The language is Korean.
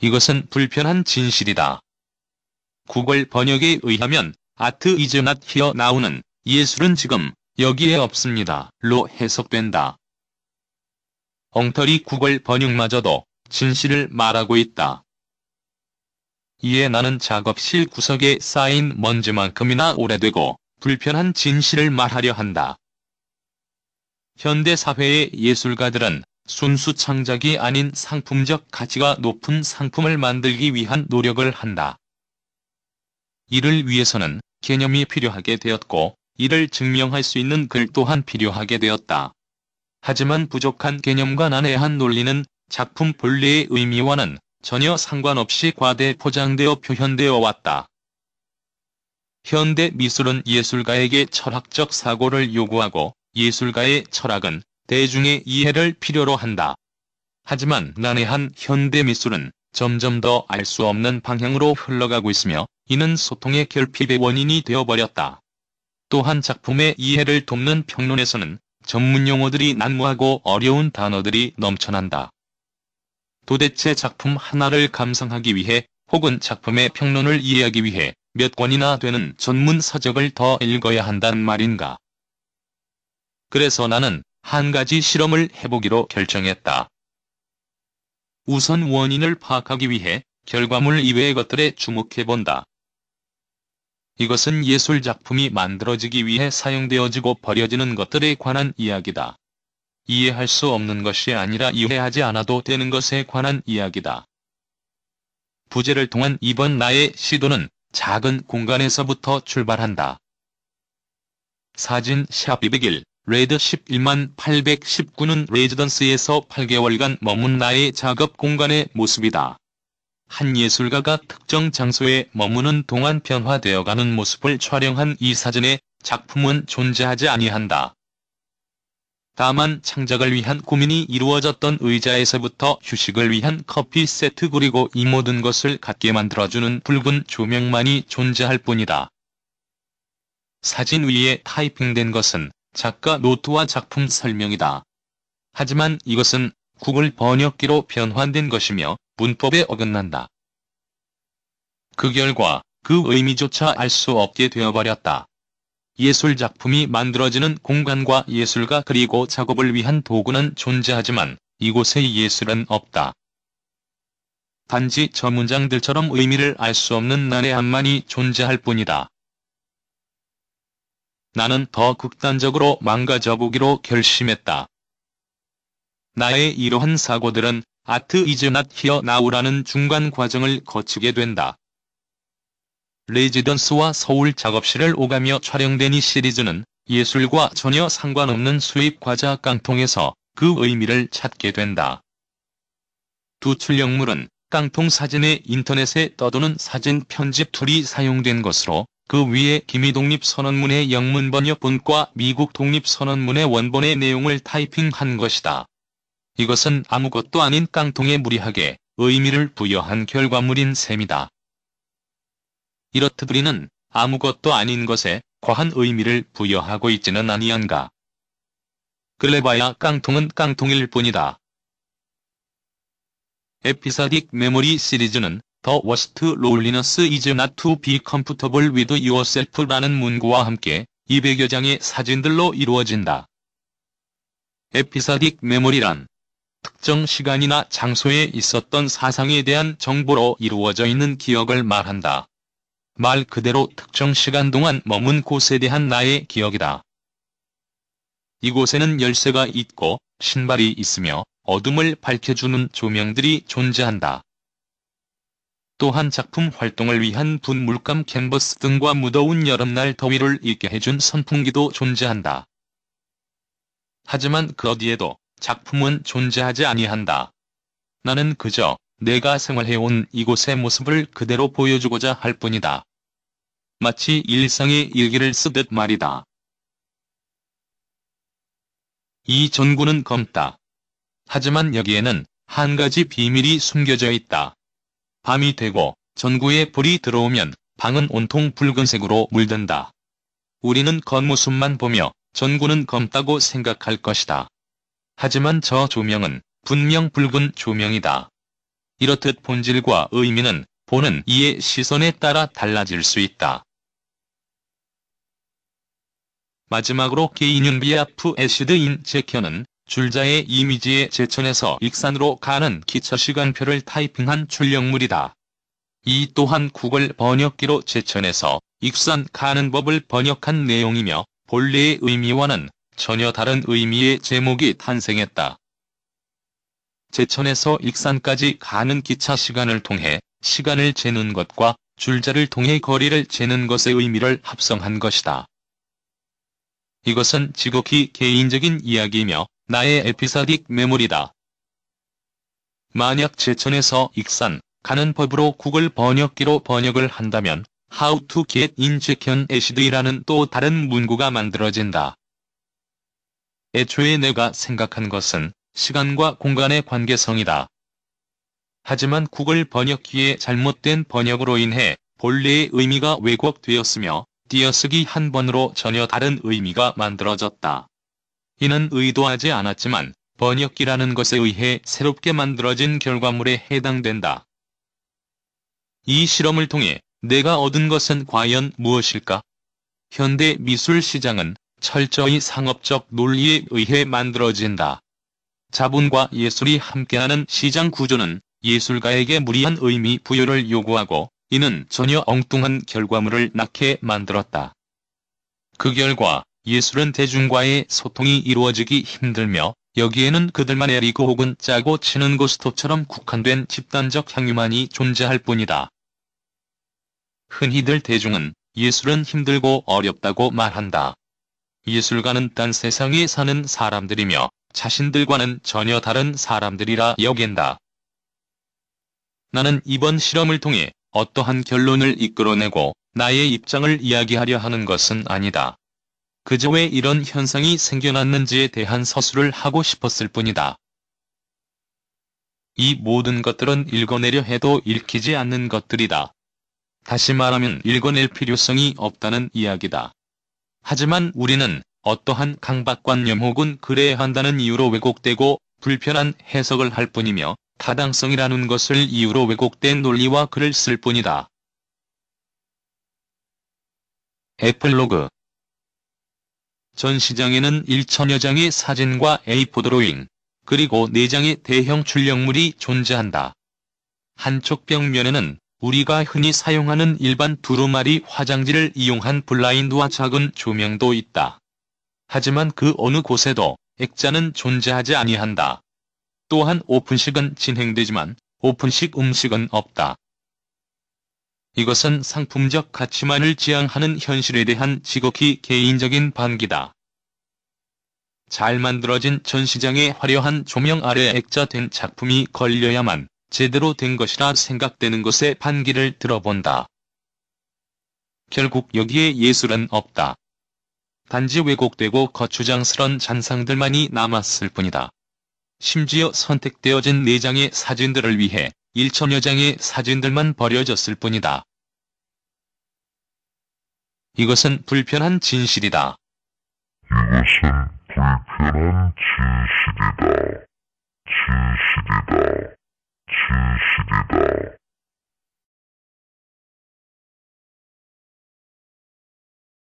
이것은 불편한 진실이다. 구글 번역에 의하면 Art is not here now는 예술은 지금 여기에 없습니다 로 해석된다. 엉터리 구글 번역마저도 진실을 말하고 있다. 이에 나는 작업실 구석에 쌓인 먼지만큼이나 오래되고 불편한 진실을 말하려 한다. 현대 사회의 예술가들은 순수 창작이 아닌 상품적 가치가 높은 상품을 만들기 위한 노력을 한다. 이를 위해서는 개념이 필요하게 되었고 이를 증명할 수 있는 글 또한 필요하게 되었다. 하지만 부족한 개념과 난해한 논리는 작품 본래의 의미와는 전혀 상관없이 과대 포장되어 표현되어 왔다. 현대 미술은 예술가에게 철학적 사고를 요구하고 예술가의 철학은 대중의 이해를 필요로 한다. 하지만 난해한 현대 미술은 점점 더 알 수 없는 방향으로 흘러가고 있으며 이는 소통의 결핍의 원인이 되어버렸다. 또한 작품의 이해를 돕는 평론에서는 전문 용어들이 난무하고 어려운 단어들이 넘쳐난다. 도대체 작품 하나를 감상하기 위해 혹은 작품의 평론을 이해하기 위해 몇 권이나 되는 전문 서적을 더 읽어야 한단 말인가. 그래서 나는 한 가지 실험을 해보기로 결정했다. 우선 원인을 파악하기 위해 결과물 이외의 것들에 주목해본다. 이것은 예술 작품이 만들어지기 위해 사용되어지고 버려지는 것들에 관한 이야기다. 이해할 수 없는 것이 아니라 이해하지 않아도 되는 것에 관한 이야기다. 부제를 통한 이번 나의 시도는 작은 공간에서부터 출발한다. 사진 샵 201, 레드 11만 819는 레지던스에서 8개월간 머문 나의 작업 공간의 모습이다. 한 예술가가 특정 장소에 머무는 동안 변화되어가는 모습을 촬영한 이 사진에 작품은 존재하지 아니한다. 다만 창작을 위한 고민이 이루어졌던 의자에서부터 휴식을 위한 커피 세트 그리고 이 모든 것을 갖게 만들어주는 붉은 조명만이 존재할 뿐이다. 사진 위에 타이핑된 것은 작가 노트와 작품 설명이다. 하지만 이것은 구글 번역기로 변환된 것이며 문법에 어긋난다. 그 결과 그 의미조차 알 수 없게 되어버렸다. 예술 작품이 만들어지는 공간과 예술가 그리고 작업을 위한 도구는 존재하지만 이곳에 예술은 없다. 단지 저 문장들처럼 의미를 알 수 없는 난해함만이 존재할 뿐이다. 나는 더 극단적으로 망가져보기로 결심했다. 나의 이러한 사고들은 Art is not here now라는 중간 과정을 거치게 된다. 레지던스와 서울 작업실을 오가며 촬영된 이 시리즈는 예술과 전혀 상관없는 수입 과자 깡통에서 그 의미를 찾게 된다. 두 출력물은 깡통 사진의 인터넷에 떠도는 사진 편집 툴이 사용된 것으로 그 위에 기미독립선언문의 영문 번역본과 미국 독립선언문의 원본의 내용을 타이핑한 것이다. 이것은 아무것도 아닌 깡통에 무리하게 의미를 부여한 결과물인 셈이다. 이렇듯 우리는 아무것도 아닌 것에 과한 의미를 부여하고 있지는 아니한가. 그래봐야 깡통은 깡통일 뿐이다. 에피소딕 메모리 시리즈는 The worst loneliness is not to be comfortable with yourself라는 문구와 함께 200여 장의 사진들로 이루어진다. 에피소딕 메모리란 특정 시간이나 장소에 있었던 사상에 대한 정보로 이루어져 있는 기억을 말한다. 말 그대로 특정 시간 동안 머문 곳에 대한 나의 기억이다. 이곳에는 열쇠가 있고 신발이 있으며 어둠을 밝혀주는 조명들이 존재한다. 또한 작품 활동을 위한 분물감 캔버스 등과 무더운 여름날 더위를 잊게 해준 선풍기도 존재한다. 하지만 그 어디에도 작품은 존재하지 아니한다. 나는 그저 내가 생활해온 이곳의 모습을 그대로 보여주고자 할 뿐이다. 마치 일상의 일기를 쓰듯 말이다. 이 전구는 검다. 하지만 여기에는 한 가지 비밀이 숨겨져 있다. 밤이 되고 전구에 불이 들어오면 방은 온통 붉은색으로 물든다. 우리는 겉모습만 보며 전구는 검다고 생각할 것이다. 하지만 저 조명은 분명 붉은 조명이다. 이렇듯 본질과 의미는 보는 이의 시선에 따라 달라질 수 있다. 마지막으로 개인용 비아프 애시드 인 제켜는 줄자의 이미지의 제천에서 익산으로 가는 기차 시간표를 타이핑한 출력물이다. 이 또한 구글 번역기로 제천에서 익산 가는 법을 번역한 내용이며 본래의 의미와는 전혀 다른 의미의 제목이 탄생했다. 제천에서 익산까지 가는 기차 시간을 통해 시간을 재는 것과 줄자를 통해 거리를 재는 것의 의미를 합성한 것이다. 이것은 지극히 개인적인 이야기이며 나의 에피소딕 메모리다. 만약 제천에서 익산 가는 법으로 구글 번역기로 번역을 한다면 How to get in 제천 애시드이라는 또 다른 문구가 만들어진다. 애초에 내가 생각한 것은 시간과 공간의 관계성이다. 하지만 구글 번역기의 잘못된 번역으로 인해 본래의 의미가 왜곡되었으며 띄어쓰기 한 번으로 전혀 다른 의미가 만들어졌다. 이는 의도하지 않았지만 번역기라는 것에 의해 새롭게 만들어진 결과물에 해당된다. 이 실험을 통해 내가 얻은 것은 과연 무엇일까? 현대 미술 시장은 철저히 상업적 논리에 의해 만들어진다. 자본과 예술이 함께하는 시장 구조는 예술가에게 무리한 의미 부여를 요구하고 이는 전혀 엉뚱한 결과물을 낳게 만들었다. 그 결과 예술은 대중과의 소통이 이루어지기 힘들며 여기에는 그들만의 리그 혹은 짜고 치는 고스톱처럼 국한된 집단적 향유만이 존재할 뿐이다. 흔히들 대중은 예술은 힘들고 어렵다고 말한다. 예술가는 딴 세상에 사는 사람들이며 자신들과는 전혀 다른 사람들이라 여긴다. 나는 이번 실험을 통해 어떠한 결론을 이끌어내고 나의 입장을 이야기하려 하는 것은 아니다. 그저 왜 이런 현상이 생겨났는지에 대한 서술을 하고 싶었을 뿐이다. 이 모든 것들은 읽어내려 해도 읽히지 않는 것들이다. 다시 말하면 읽어낼 필요성이 없다는 이야기다. 하지만 우리는 어떠한 강박관념 혹은 그래야 한다는 이유로 왜곡되고 불편한 해석을 할 뿐이며 타당성이라는 것을 이유로 왜곡된 논리와 글을 쓸 뿐이다. 에필로그 전시장에는 1000여 장의 사진과 A4 드로잉, 그리고 4장의 대형 출력물이 존재한다. 한쪽 벽면에는 우리가 흔히 사용하는 일반 두루마리 화장지를 이용한 블라인드와 작은 조명도 있다. 하지만 그 어느 곳에도 액자는 존재하지 아니한다. 또한 오픈식은 진행되지만 오픈식 음식은 없다. 이것은 상품적 가치만을 지향하는 현실에 대한 지극히 개인적인 반기다. 잘 만들어진 전시장의 화려한 조명 아래 액자된 작품이 걸려야만 제대로 된 것이라 생각되는 것에 반기를 들어본다. 결국 여기에 예술은 없다. 단지 왜곡되고 거추장스런 잔상들만이 남았을 뿐이다. 심지어 선택되어진 4장의 사진들을 위해 1000여 장의 사진들만 버려졌을 뿐이다. 이것은 불편한 진실이다. 이것은 불편한 진실이다. 진실이다. 진실이다.